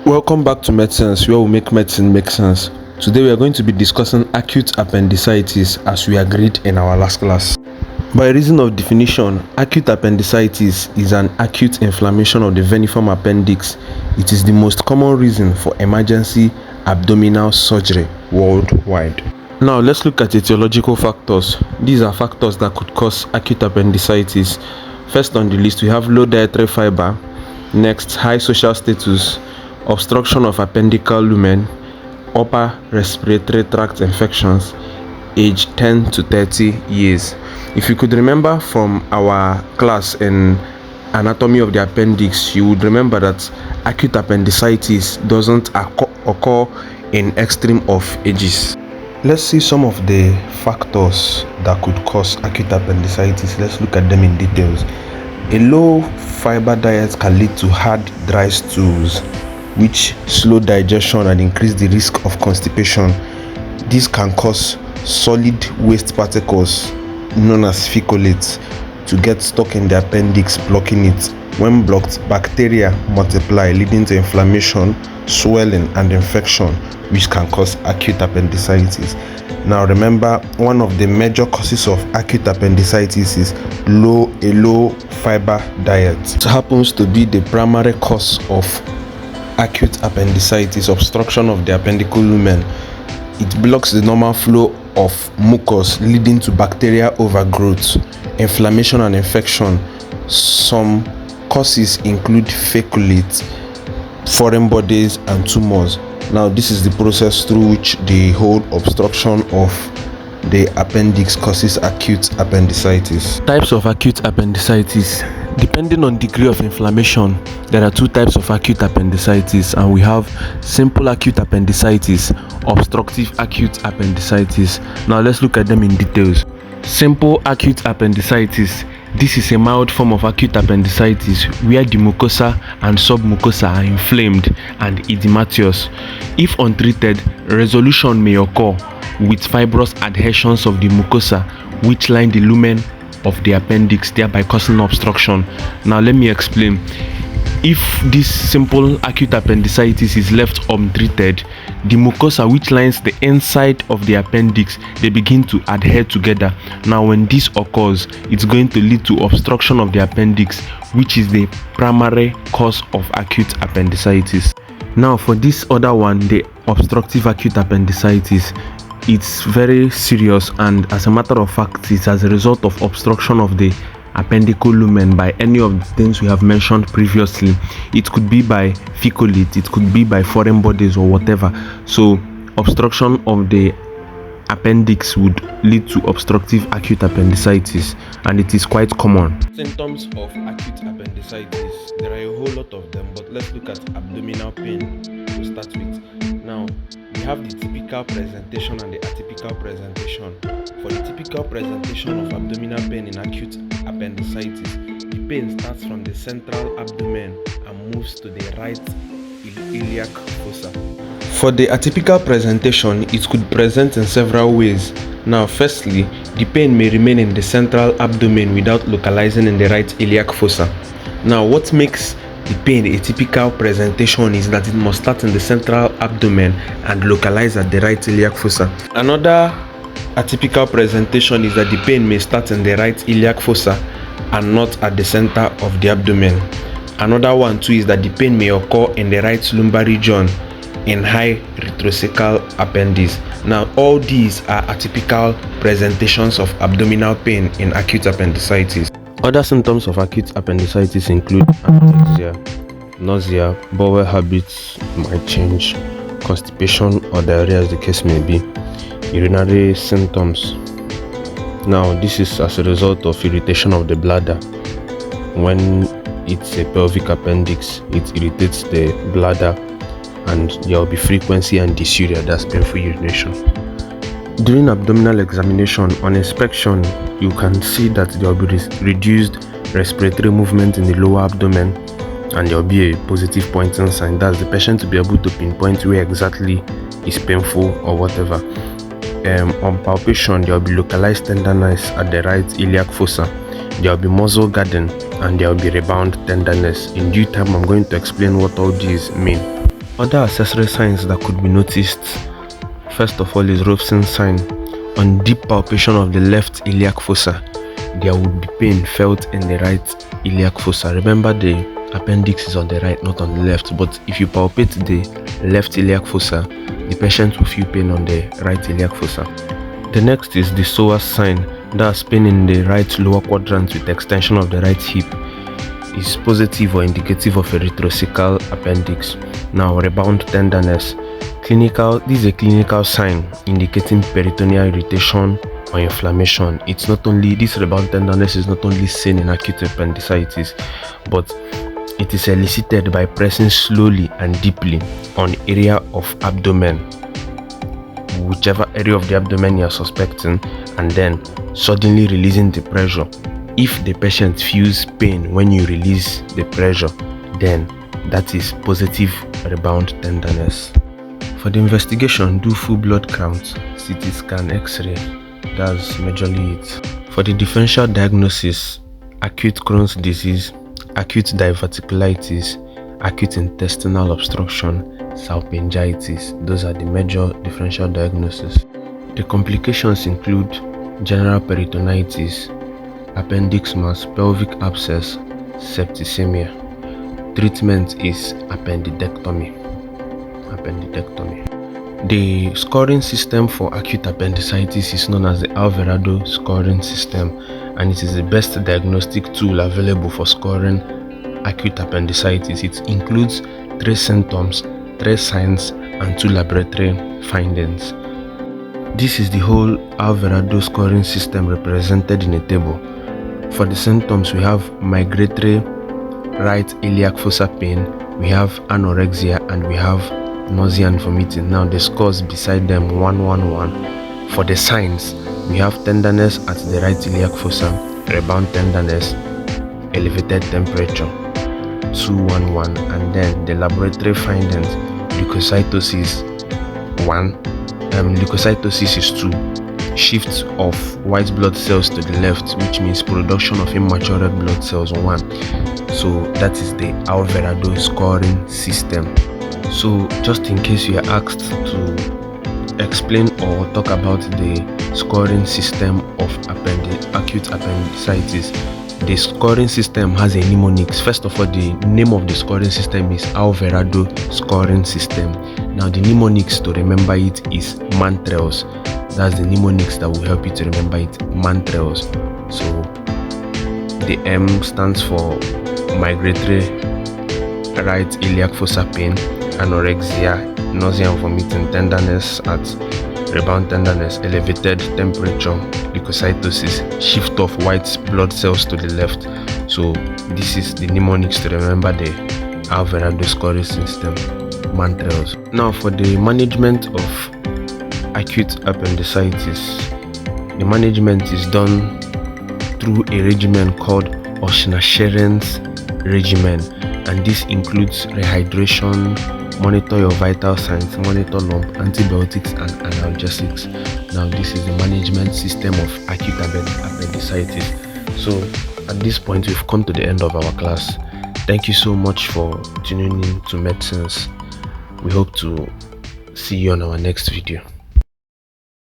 Welcome back to Medsense, where we make medicine make sense. Today we are going to be discussing acute appendicitis as we agreed in our last class. By reason of definition, acute appendicitis is an acute inflammation of the vermiform appendix. It is the most common reason for emergency abdominal surgery worldwide. Now let's look at etiological factors. These are factors that could cause acute appendicitis. First on the list we have low dietary fiber, next high social status, obstruction of appendical lumen, upper respiratory tract infections, age 10 to 30 years. If you could remember from our class in anatomy of the appendix, you would remember that acute appendicitis doesn't occur in extreme of ages. Let's see some of the factors that could cause acute appendicitis. Let's look at them in details. A low fiber diet can lead to hard, dry stools, which slow digestion and increase the risk of constipation. This can cause solid waste particles known as feculates to get stuck in the appendix, blocking it. When blocked, bacteria multiply, leading to inflammation, swelling and infection, which can cause acute appendicitis. Now remember, one of the major causes of acute appendicitis is a low fiber diet. It happens to be the primary cause of acute appendicitis, obstruction of the appendical lumen. It blocks the normal flow of mucus, leading to bacterial overgrowth, inflammation and infection. Some causes include feculates, foreign bodies and tumors. Now this is the process through which the whole obstruction of the appendix causes acute appendicitis. Types of acute appendicitis. Depending on degree of inflammation, there are two types of acute appendicitis, and we have simple acute appendicitis, obstructive acute appendicitis. Now let's look at them in details. Simple acute appendicitis. This is a mild form of acute appendicitis where the mucosa and submucosa are inflamed and edematous. If untreated, resolution may occur with fibrous adhesions of the mucosa which line the lumen of the appendix, thereby causing obstruction. Now let me explain. If this simple acute appendicitis is left untreated, the mucosa which lines the inside of the appendix, they begin to adhere together. Now when this occurs, it's going to lead to obstruction of the appendix, which is the primary cause of acute appendicitis. Now for this other one, the obstructive acute appendicitis, it's very serious, and as a matter of fact, it's as a result of obstruction of the appendical lumen by any of the things we have mentioned previously. It could be by fecolate, it could be by foreign bodies or whatever. So obstruction of the appendix would lead to obstructive acute appendicitis, and it is quite common. Symptoms of acute appendicitis, there are a whole lot of them, but let's look at abdominal pain to start with. Now we have the typical presentation and the atypical presentation. For the typical presentation of abdominal pain in acute appendicitis, the pain starts from the central abdomen and moves to the right iliac fossa. For the atypical presentation, it could present in several ways. Now, firstly, the pain may remain in the central abdomen without localizing in the right iliac fossa. Now, what makes the pain a typical presentation is that it must start in the central abdomen and localize at the right iliac fossa. Another atypical presentation is that the pain may start in the right iliac fossa and not at the center of the abdomen. Another one too is that the pain may occur in the right lumbar region in high retrosacral appendix. Now all these are atypical presentations of abdominal pain in acute appendicitis. Other symptoms of acute appendicitis include anorexia, nausea, bowel habits might change, constipation or diarrhea as the case may be, urinary symptoms. Now this is as a result of irritation of the bladder. When it's a pelvic appendix, it irritates the bladder and there will be frequency and dysuria, that's painful urination. During abdominal examination, on inspection, you can see that there will be reduced respiratory movement in the lower abdomen, and there will be a positive pointing sign. That's the patient to be able to pinpoint where exactly is painful or whatever. On palpation, there will be localized tenderness at the right iliac fossa. There will be muscle guarding and there will be rebound tenderness. In due time, I'm going to explain what all these mean. Other accessory signs that could be noticed, first of all, is Robson sign. On deep palpation of the left iliac fossa, there would be pain felt in the right iliac fossa. Remember, the appendix is on the right, not on the left, but if you palpate the left iliac fossa, the patient will feel pain on the right iliac fossa. The next is the psoas sign. That's pain in the right lower quadrant with extension of the right hip. Is positive or indicative of a retrosacral appendix. Now, rebound tenderness. This is a clinical sign indicating peritoneal irritation or inflammation. This rebound tenderness is not only seen in acute appendicitis, but it is elicited by pressing slowly and deeply on area of abdomen, whichever area of the abdomen you are suspecting, and then suddenly releasing the pressure. If the patient feels pain when you release the pressure, then that is positive rebound tenderness. For the investigation, do full blood count, CT scan, X-ray. That's majorly it. For the differential diagnosis, acute Crohn's disease, acute diverticulitis, acute intestinal obstruction, salpingitis. Those are the major differential diagnoses. The complications include general peritonitis, appendix mass, pelvic abscess, septicemia. Treatment is appendectomy. The scoring system for acute appendicitis is known as the Alvarado scoring system, and it is the best diagnostic tool available for scoring acute appendicitis. It includes 3 symptoms, 3 signs, and 2 laboratory findings. This is the whole Alvarado scoring system represented in a table. For the symptoms, we have migratory right iliac fossa pain, we have anorexia, and we have nausea and vomiting. Now the scores beside them 111. For the signs, we have tenderness at the right iliac fossa, rebound tenderness, elevated temperature 211, and then the laboratory findings, leukocytosis 1, leukocytosis is 2, shift of white blood cells to the left, which means production of immature red blood cells 1. So that is the Alvarado scoring system. So just in case you are asked to explain or talk about the scoring system of acute appendicitis, the scoring system has a mnemonics. First of all, the name of the scoring system is Alvarado scoring system. Now the mnemonics to remember it is Mantrels. That's the mnemonics that will help you to remember it, Mantrels. So the M stands for migratory right iliac fossa pain, anorexia, nausea and vomiting, tenderness at rebound tenderness, elevated temperature, leukocytosis, shift of white blood cells to the left. So this is the mnemonics to remember the Alvarado scoring system, Mantrels. Now for the management of acute appendicitis, the management is done through a regimen called Oshna-Sheren's regimen, and this includes rehydration, monitor your vital signs, monitor lump, antibiotics, and analgesics. Now this is the management system of acute appendicitis. So at this point, we've come to the end of our class. Thank you so much for tuning in to Medicines. We hope to see you on our next video.